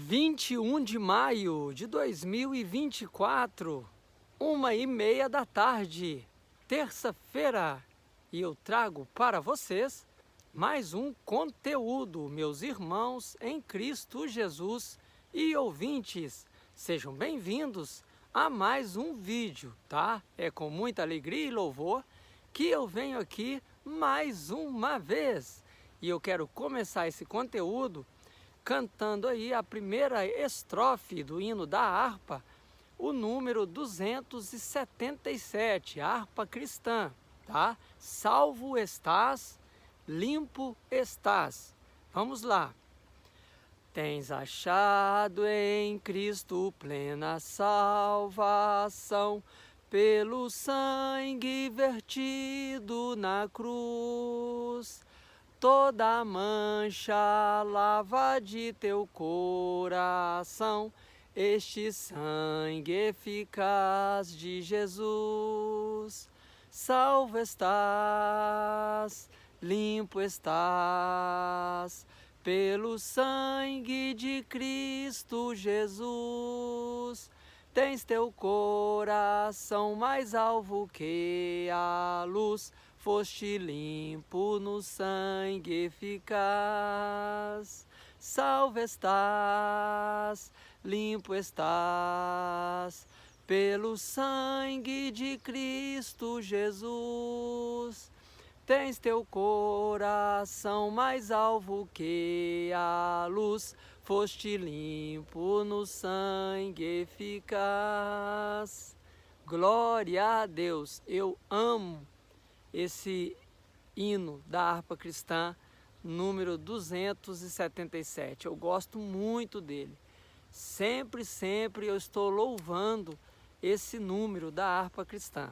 21 de maio de 2024, 1h30 da tarde, terça-feira, e eu trago para vocês mais um conteúdo, meus irmãos em Cristo Jesus e ouvintes. Sejam bem-vindos a mais um vídeo, tá? É com muita alegria e louvor que eu venho aqui mais uma vez. E eu quero começar esse conteúdo cantando aí a primeira estrofe do hino da harpa, o número 277, harpa cristã, tá? Salvo estás, limpo estás. Vamos lá. Tens achado em Cristo plena salvação, pelo sangue vertido na cruz. Toda mancha lava de teu coração, este sangue eficaz de Jesus. Salvo estás, limpo estás, pelo sangue de Cristo Jesus. Tens teu coração mais alvo que a luz, foste limpo no sangue eficaz. Salvo estás, limpo estás, pelo sangue de Cristo Jesus. Tens teu coração mais alvo que a luz, foste limpo no sangue eficaz. Glória a Deus, eu amo esse hino da harpa cristã, número 277. Eu gosto muito dele. Sempre eu estou louvando esse número da harpa cristã.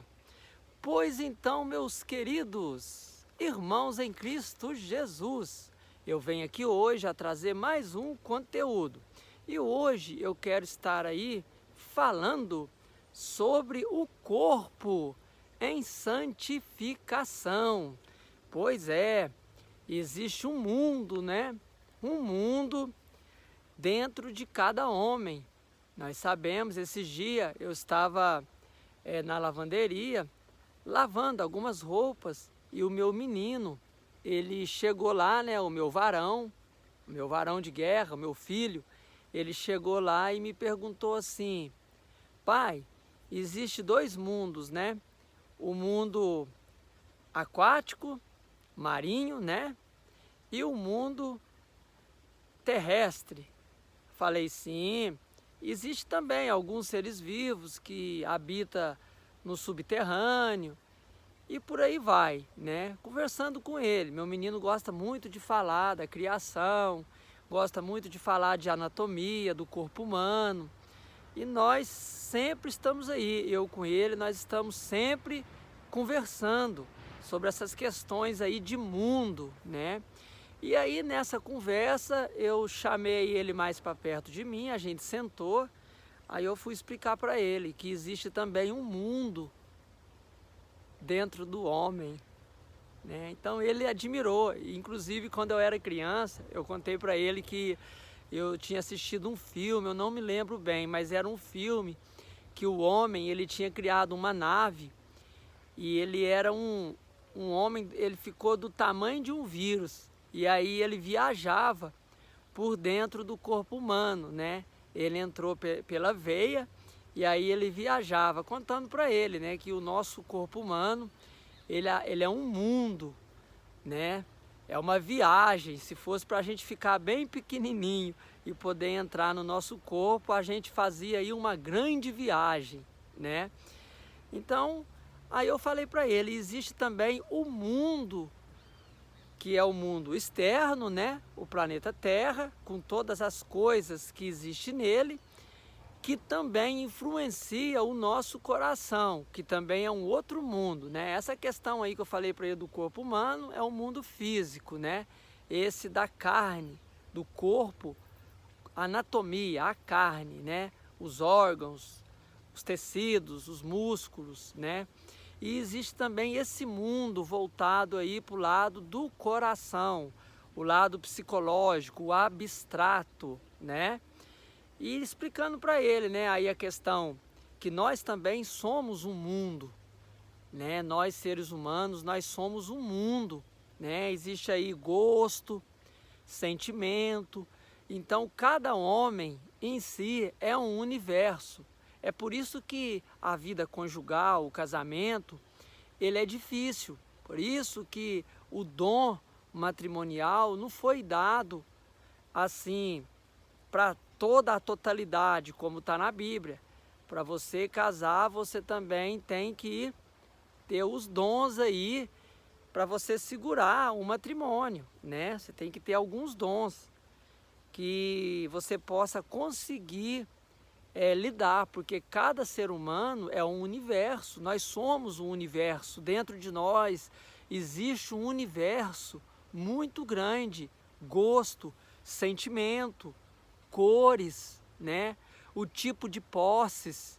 Pois então, meus queridos irmãos em Cristo Jesus, eu venho aqui hoje a trazer mais um conteúdo. E hoje eu quero estar aí falando sobre o corpo em santificação. Pois é, existe um mundo, né? Um mundo dentro de cada homem. Nós sabemos, esses dias eu estava na lavanderia, lavando algumas roupas, e o meu menino, ele chegou lá, né? O meu varão de guerra, o meu filho, ele chegou lá e me perguntou assim: pai, existe dois mundos, né? O mundo aquático, marinho, né? E o mundo terrestre. Falei, sim, existe também alguns seres vivos que habitam no subterrâneo e por aí vai, né? Conversando com ele, meu menino gosta muito de falar da criação, gosta muito de falar de anatomia do corpo humano. E nós sempre estamos aí, eu com ele, nós estamos sempre conversando sobre essas questões aí de mundo, né? E aí nessa conversa eu chamei ele mais para perto de mim, a gente sentou, aí eu fui explicar para ele que existe também um mundo dentro do homem, né? Então ele admirou, inclusive quando eu era criança, eu contei para ele que eu tinha assistido um filme, eu não me lembro bem, mas era um filme que o homem, ele tinha criado uma nave e ele era um homem, ele ficou do tamanho de um vírus e aí ele viajava por dentro do corpo humano, né? Ele entrou pela veia e aí ele viajava, contando para ele, né, que o nosso corpo humano, ele é um mundo, né? É uma viagem. Se fosse para a gente ficar bem pequenininho e poder entrar no nosso corpo, a gente fazia aí uma grande viagem, né? Então, aí eu falei para ele, existe também o mundo, que é o mundo externo, né? O planeta Terra, com todas as coisas que existem nele, que também influencia o nosso coração, que também é um outro mundo, né? Essa questão aí que eu falei para ele do corpo humano é o mundo físico, né? Esse da carne, do corpo, a anatomia, a carne, né? Os órgãos, os tecidos, os músculos, né? E existe também esse mundo voltado aí para o lado do coração, o lado psicológico, o abstrato, né? E explicando para ele, né, aí a questão que nós também somos um mundo, né? Nós seres humanos, nós somos um mundo, né? Existe aí gosto, sentimento. Então cada homem em si é um universo. É por isso que a vida conjugal, o casamento, ele é difícil. Por isso que o dom matrimonial não foi dado assim para toda a totalidade, como está na Bíblia. Para você casar, você também tem que ter os dons aí para você segurar o matrimônio, né? Você tem que ter alguns dons que você possa conseguir lidar, porque cada ser humano é um universo, nós somos um universo, dentro de nós existe um universo muito grande, gosto, sentimento, cores, né? O tipo de posses,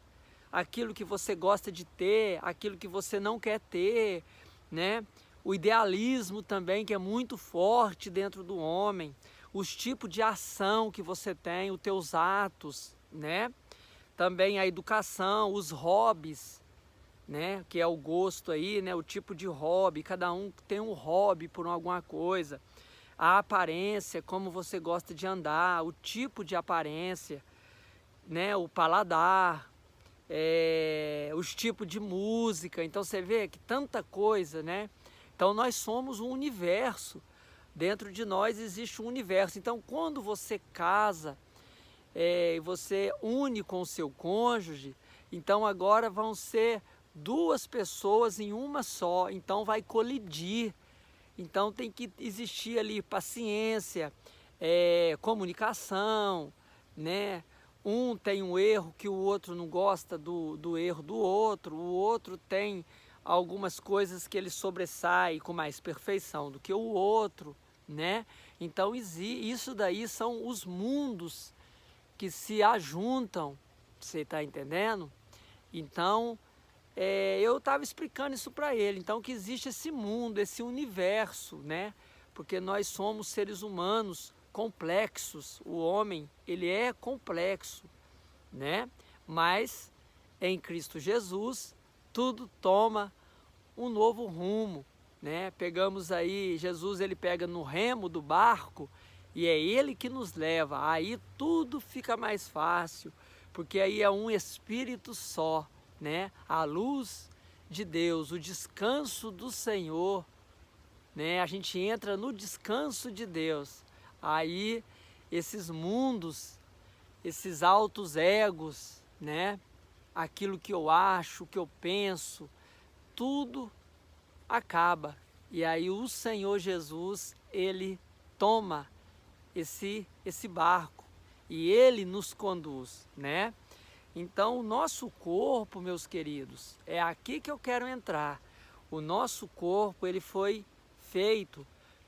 aquilo que você gosta de ter, aquilo que você não quer ter, né? O idealismo também, que é muito forte dentro do homem, os tipos de ação que você tem, os teus atos, né? Também a educação, os hobbies, né? Que é o gosto aí, né? O tipo de hobby, cada um tem um hobby por alguma coisa. A aparência, como você gosta de andar, o tipo de aparência, né? O paladar, os tipos de música. Então você vê que tanta coisa, né? Então nós somos um universo. Dentro de nós existe um universo. Então quando você casa, você une com o seu cônjuge, então agora vão ser duas pessoas em uma só, então vai colidir. Então tem que existir ali paciência, comunicação, né? Um tem um erro que o outro não gosta do erro do outro, o outro tem algumas coisas que ele sobressai com mais perfeição do que o outro, né? Então isso daí são os mundos que se ajuntam, você está entendendo? Então, eu estava explicando isso para ele, então que existe esse mundo, esse universo, né? Porque nós somos seres humanos complexos, o homem, ele é complexo, né? Mas em Cristo Jesus, tudo toma um novo rumo, né? Pegamos aí, Jesus ele pega no remo do barco e é ele que nos leva, aí tudo fica mais fácil, porque aí é um espírito só, né? A luz de Deus, o descanso do Senhor, né? A gente entra no descanso de Deus, aí esses mundos, esses altos egos, né? Aquilo que eu acho, o que eu penso, tudo acaba. E aí o Senhor Jesus, ele toma esse barco e ele nos conduz, né? Então o nosso corpo, meus queridos, é aqui que eu quero entrar. O nosso corpo, ele foi feito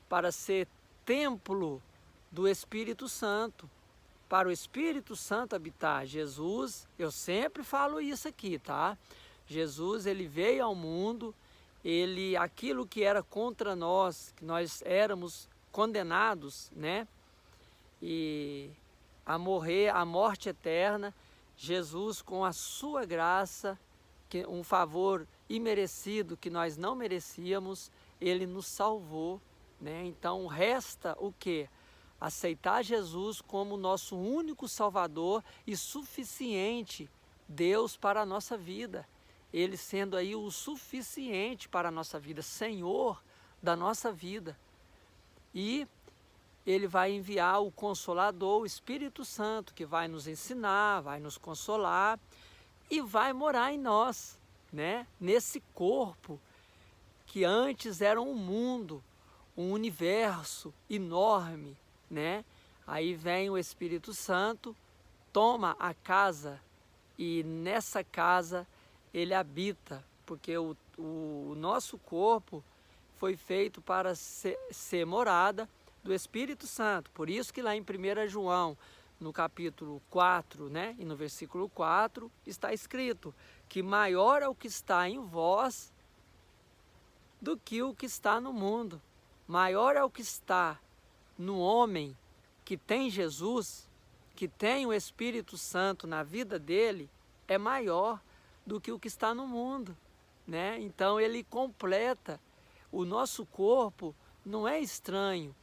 para ser templo do Espírito Santo, para o Espírito Santo habitar. Jesus, eu sempre falo isso aqui, tá? Jesus, ele veio ao mundo, aquilo que era contra nós, que nós éramos condenados, né? E a morrer, a morte eterna, Jesus, com a sua graça, um favor imerecido que nós não merecíamos, ele nos salvou, né? Então resta o quê? Aceitar Jesus como nosso único Salvador e suficiente Deus para a nossa vida. Ele sendo aí o suficiente para a nossa vida, Senhor da nossa vida. E ele vai enviar o Consolador, o Espírito Santo, que vai nos ensinar, vai nos consolar e vai morar em nós, né? Nesse corpo que antes era um mundo, um universo enorme, né? Aí vem o Espírito Santo, toma a casa e nessa casa ele habita, porque o nosso corpo foi feito para ser morada do Espírito Santo. Por isso que lá em 1 João, no capítulo 4, né, e no versículo 4, está escrito que maior é o que está em vós do que o que está no mundo. Maior é o que está no homem que tem Jesus, que tem o Espírito Santo na vida dele é maior do que o que está no mundo, né? Então ele completa. O nosso corpo não é estranho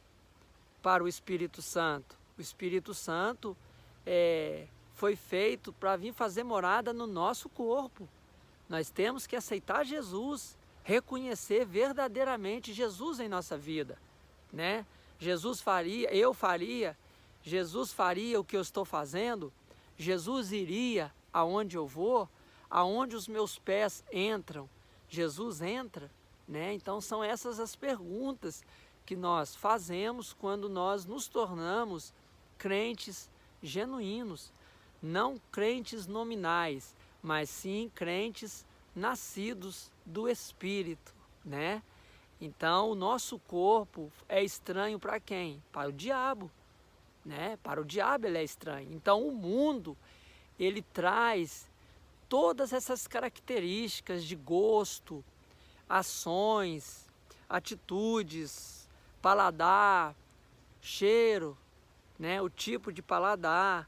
para o Espírito Santo. O Espírito Santo foi feito para vir fazer morada no nosso corpo. Nós temos que aceitar Jesus, reconhecer verdadeiramente Jesus em nossa vida, né? Jesus faria o que eu estou fazendo, Jesus iria aonde eu vou, aonde os meus pés entram, Jesus entra, né? Então são essas as perguntas que nós fazemos quando nós nos tornamos crentes genuínos, não crentes nominais, mas sim crentes nascidos do Espírito, né? Então o nosso corpo é estranho para quem? Para o diabo, né? Para o diabo ele é estranho. Então o mundo, ele traz todas essas características de gosto, ações, atitudes, paladar, cheiro, né? O tipo de paladar,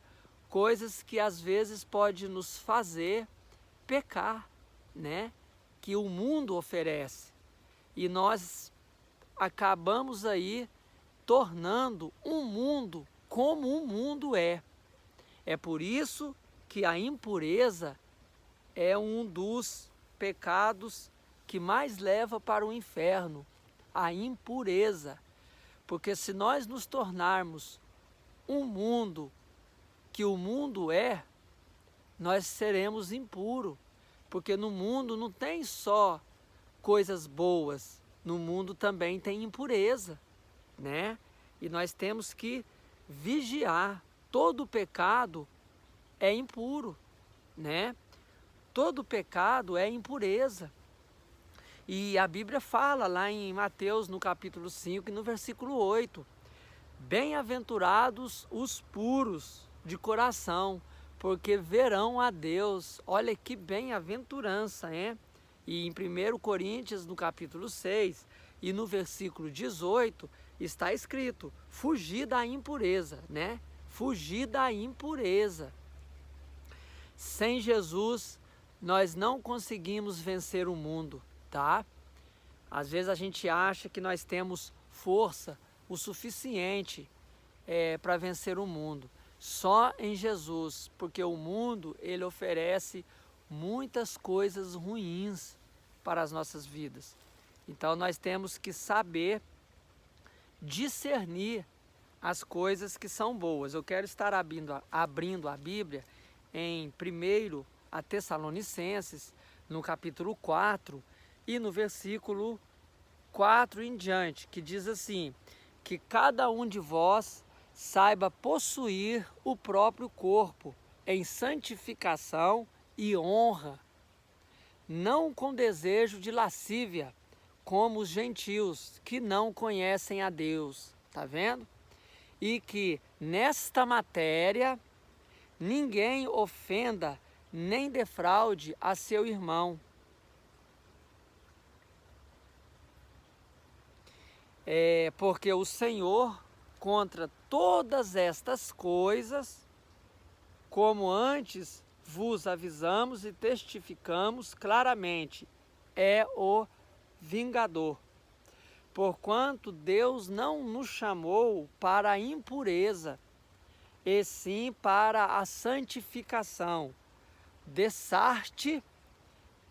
coisas que às vezes pode nos fazer pecar, né? Que o mundo oferece. E nós acabamos aí tornando um mundo como o mundo é. É por isso que a impureza é um dos pecados que mais leva para o inferno, a impureza. Porque se nós nos tornarmos um mundo que o mundo é, nós seremos impuros. Porque no mundo não tem só coisas boas, no mundo também tem impureza, né? E nós temos que vigiar. Todo pecado é impuro, né? Todo pecado é impureza. E a Bíblia fala lá em Mateus, no capítulo 5 e no versículo 8, bem-aventurados os puros de coração, porque verão a Deus. Olha que bem-aventurança, hein? E em 1 Coríntios, no capítulo 6 e no versículo 18, está escrito, fugir da impureza, né? Fugir da impureza. Sem Jesus, nós não conseguimos vencer o mundo, tá? Às vezes a gente acha que nós temos força o suficiente para vencer o mundo. Só em Jesus, porque o mundo, ele oferece muitas coisas ruins para as nossas vidas. Então nós temos que saber discernir as coisas que são boas. Eu quero estar abrindo a Bíblia em 1 a Tessalonicenses, no capítulo 4 e no versículo 4 em diante, que diz assim, que cada um de vós saiba possuir o próprio corpo em santificação e honra, não com desejo de lascívia, como os gentios que não conhecem a Deus, tá vendo? E que nesta matéria ninguém ofenda nem defraude a seu irmão. Porque o Senhor, contra todas estas coisas, como antes vos avisamos e testificamos claramente, é o vingador. Porquanto Deus não nos chamou para a impureza, e sim para a santificação. Dessarte,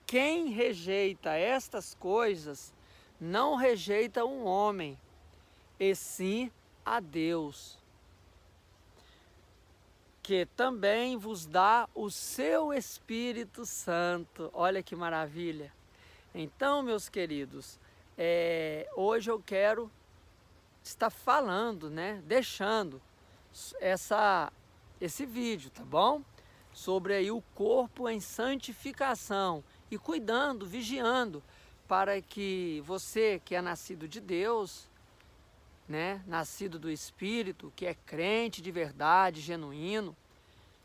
quem rejeita estas coisas, não rejeita um homem, e sim a Deus, que também vos dá o seu Espírito Santo. Olha que maravilha! Então, meus queridos, hoje eu quero estar falando, né, deixando esse vídeo, tá bom? Sobre aí o corpo em santificação e cuidando, vigiando, para que você que é nascido de Deus, né, nascido do Espírito, que é crente de verdade, genuíno,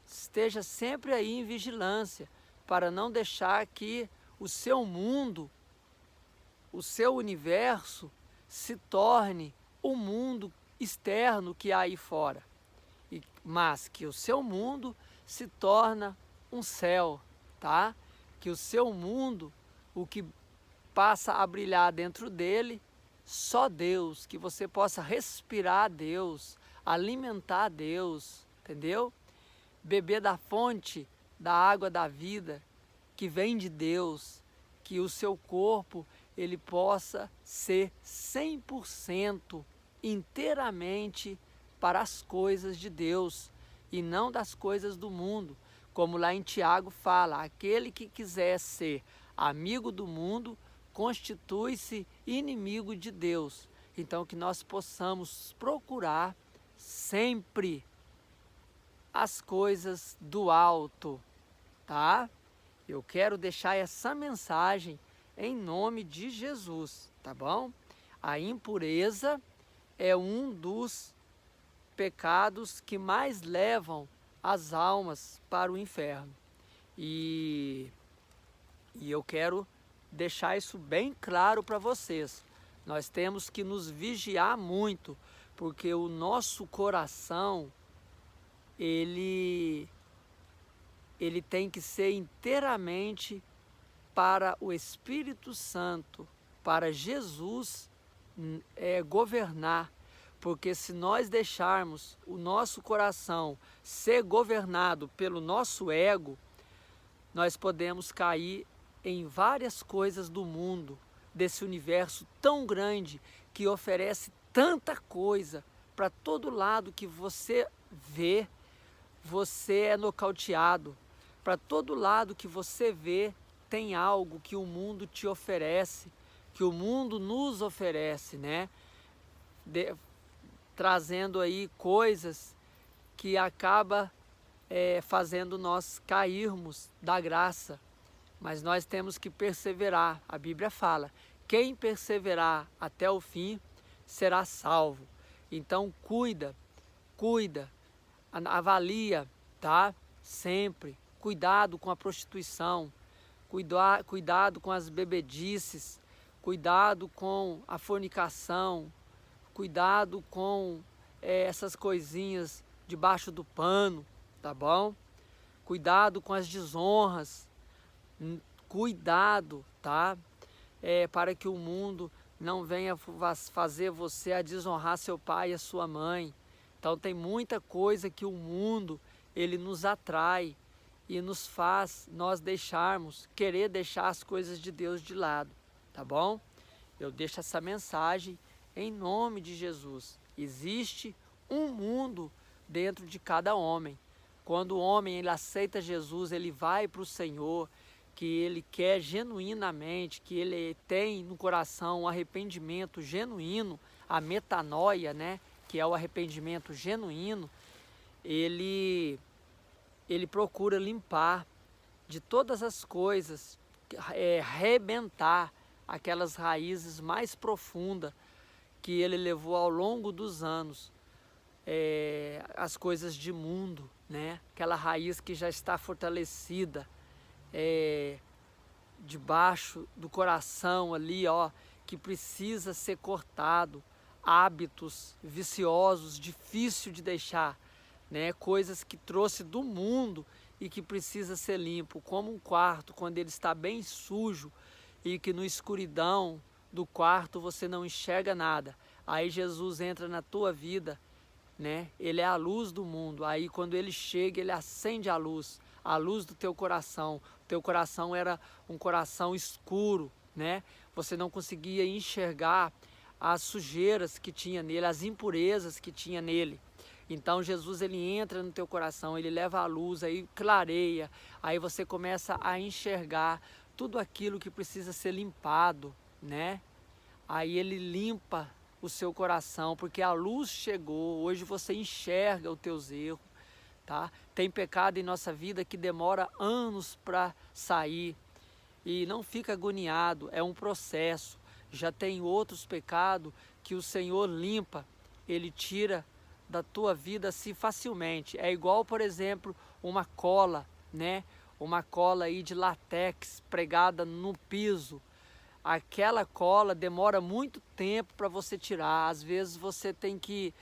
esteja sempre aí em vigilância, para não deixar que o seu mundo, o seu universo, se torne o mundo externo que há aí fora. mas que o seu mundo se torna um céu, tá? Que o seu mundo, o que passa a brilhar dentro dele, só Deus, que você possa respirar Deus, alimentar Deus, entendeu? Beber da fonte da água da vida, que vem de Deus, que o seu corpo ele possa ser 100% inteiramente para as coisas de Deus e não das coisas do mundo. Como lá em Tiago fala, aquele que quiser ser amigo do mundo, constitui-se inimigo de Deus. Então que nós possamos procurar sempre as coisas do alto, tá? Eu quero deixar essa mensagem em nome de Jesus, tá bom? A impureza é um dos pecados que mais levam as almas para o inferno. E eu quero deixar isso bem claro para vocês. Nós temos que nos vigiar muito, porque o nosso coração, ele tem que ser inteiramente para o Espírito Santo, para Jesus governar. Porque se nós deixarmos o nosso coração ser governado pelo nosso ego, nós podemos cair em várias coisas do mundo, desse universo tão grande, que oferece tanta coisa para todo lado que você vê, você é nocauteado. Para todo lado que você vê, tem algo que o mundo te oferece, que o mundo nos oferece, né? Trazendo aí coisas que acaba fazendo nós cairmos da graça. Mas nós temos que perseverar. A Bíblia fala, quem perseverar até o fim será salvo. Então cuida, avalia, tá? Sempre. Cuidado com a prostituição, cuidado com as bebedices, cuidado com a fornicação, cuidado com essas coisinhas debaixo do pano, tá bom? Cuidado com as desonras, cuidado, tá? Para que o mundo não venha fazer você a desonrar seu pai e a sua mãe. Então tem muita coisa que o mundo ele nos atrai e nos faz nós querer deixar as coisas de Deus de lado, tá bom? Eu deixo essa mensagem em nome de Jesus. Existe um mundo dentro de cada homem. Quando o homem ele aceita Jesus, ele vai para o Senhor, que ele quer genuinamente, que ele tem no coração um arrependimento genuíno, a metanoia, né? Que é o arrependimento genuíno, ele procura limpar de todas as coisas, arrebentar aquelas raízes mais profundas que ele levou ao longo dos anos, as coisas de mundo, né? Aquela raiz que já está fortalecida debaixo do coração ali, ó, que precisa ser cortado, hábitos viciosos, difícil de deixar, né? Coisas que trouxe do mundo e que precisa ser limpo, como um quarto quando ele está bem sujo e que no escuridão do quarto você não enxerga nada. Aí Jesus entra na tua vida, né? Ele é a luz do mundo. Aí quando ele chega, ele acende a luz do teu coração. O teu coração era um coração escuro, né? Você não conseguia enxergar as sujeiras que tinha nele, as impurezas que tinha nele. Então Jesus ele entra no teu coração, ele leva a luz, aí clareia, aí você começa a enxergar tudo aquilo que precisa ser limpado, né? Aí ele limpa o seu coração, porque a luz chegou, hoje você enxerga os teus erros, tá? Tem pecado em nossa vida que demora anos para sair e não fica agoniado, é um processo. Já tem outros pecados que o Senhor limpa, ele tira da tua vida assim facilmente. É igual, por exemplo, uma cola, né? Uma cola aí de látex pregada no piso. Aquela cola demora muito tempo para você tirar. Às vezes você tem que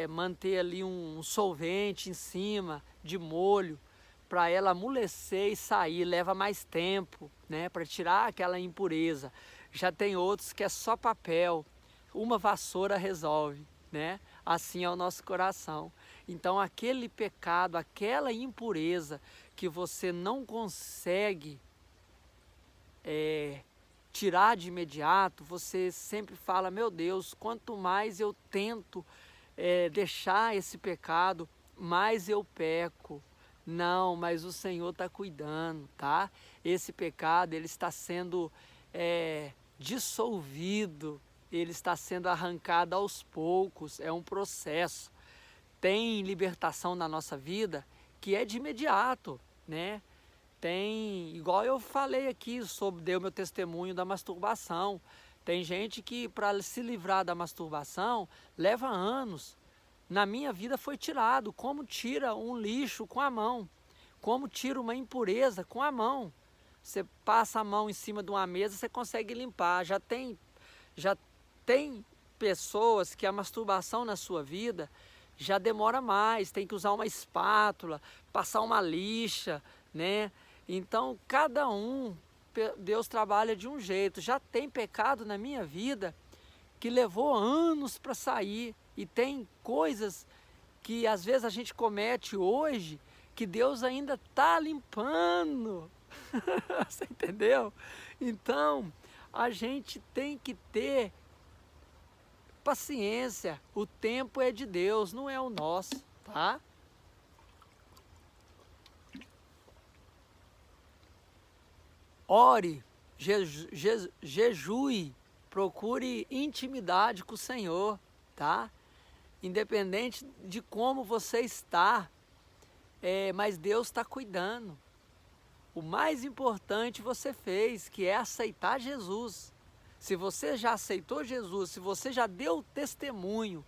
manter ali um solvente em cima de molho para ela amolecer e sair, leva mais tempo, né, para tirar aquela impureza. Já tem outros que é só papel, uma vassoura resolve, né? Assim é o nosso coração. Então aquele pecado, aquela impureza que você não consegue tirar de imediato, você sempre fala, meu Deus, quanto mais eu tento deixar esse pecado, mais eu peco. Não, mas o Senhor está cuidando, tá? Esse pecado, ele está sendo dissolvido, ele está sendo arrancado aos poucos, é um processo. Tem libertação na nossa vida que é de imediato, né? Tem, igual eu falei aqui dei o meu testemunho da masturbação. Tem gente que para se livrar da masturbação leva anos. Na minha vida foi tirado, como tira um lixo com a mão, como tira uma impureza com a mão. Você passa a mão em cima de uma mesa, você consegue limpar. Já tem pessoas que a masturbação na sua vida já demora mais, tem que usar uma espátula, passar uma lixa, né? Então, cada um, Deus trabalha de um jeito. Já tem pecado na minha vida que levou anos para sair. E tem coisas que às vezes a gente comete hoje que Deus ainda está limpando. Você entendeu? Então, a gente tem que ter paciência. O tempo é de Deus, não é o nosso, tá? Ore, jejue, procure intimidade com o Senhor, tá? Independente de como você está, mas Deus está cuidando. O mais importante você fez, que é aceitar Jesus. Se você já aceitou Jesus, se você já deu testemunho,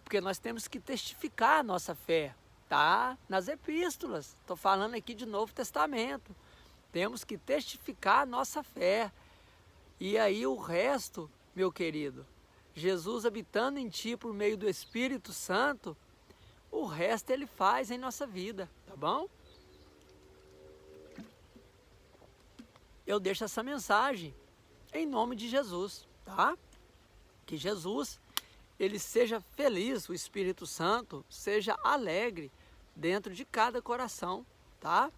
porque nós temos que testificar a nossa fé, tá? Nas epístolas, estou falando aqui de Novo Testamento. Temos que testificar a nossa fé. E aí o resto, meu querido, Jesus habitando em ti por meio do Espírito Santo, o resto ele faz em nossa vida, tá bom? Eu deixo essa mensagem em nome de Jesus, tá? Que Jesus, ele seja feliz, o Espírito Santo seja alegre dentro de cada coração, tá?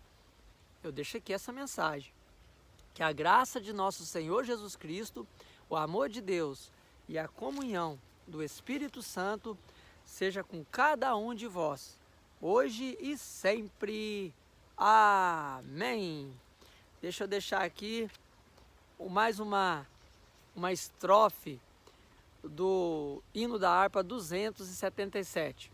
Eu deixo aqui essa mensagem. Que a graça de nosso Senhor Jesus Cristo, o amor de Deus e a comunhão do Espírito Santo seja com cada um de vós, hoje e sempre. Amém. Deixa eu deixar aqui mais uma estrofe do hino da harpa 277.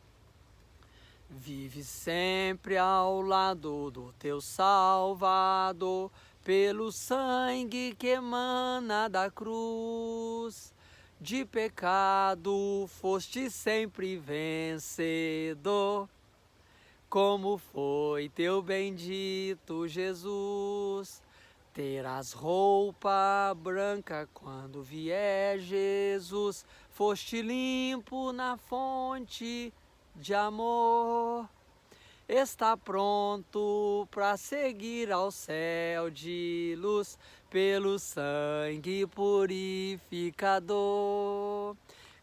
Vive sempre ao lado do teu Salvador, pelo sangue que emana da cruz. De pecado foste sempre vencedor, como foi teu bendito Jesus. Terás roupa branca quando vier Jesus, foste limpo na fonte de amor. Está pronto para seguir ao céu de luz, pelo sangue purificador.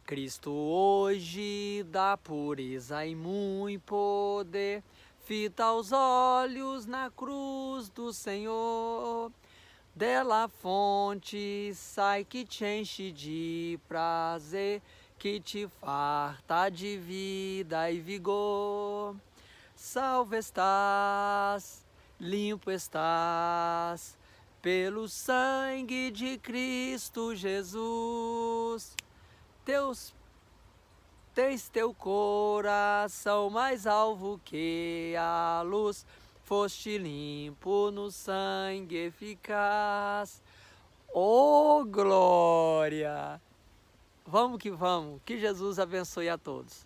Cristo hoje dá pureza e muito poder, fita os olhos na cruz do Senhor. Dela a fonte sai que te enche de prazer, que te farta de vida e vigor. Salvo estás, limpo estás, pelo sangue de Cristo Jesus. Tens teu coração mais alvo que a luz, foste limpo no sangue eficaz. Oh, glória! Vamos, que Jesus abençoe a todos.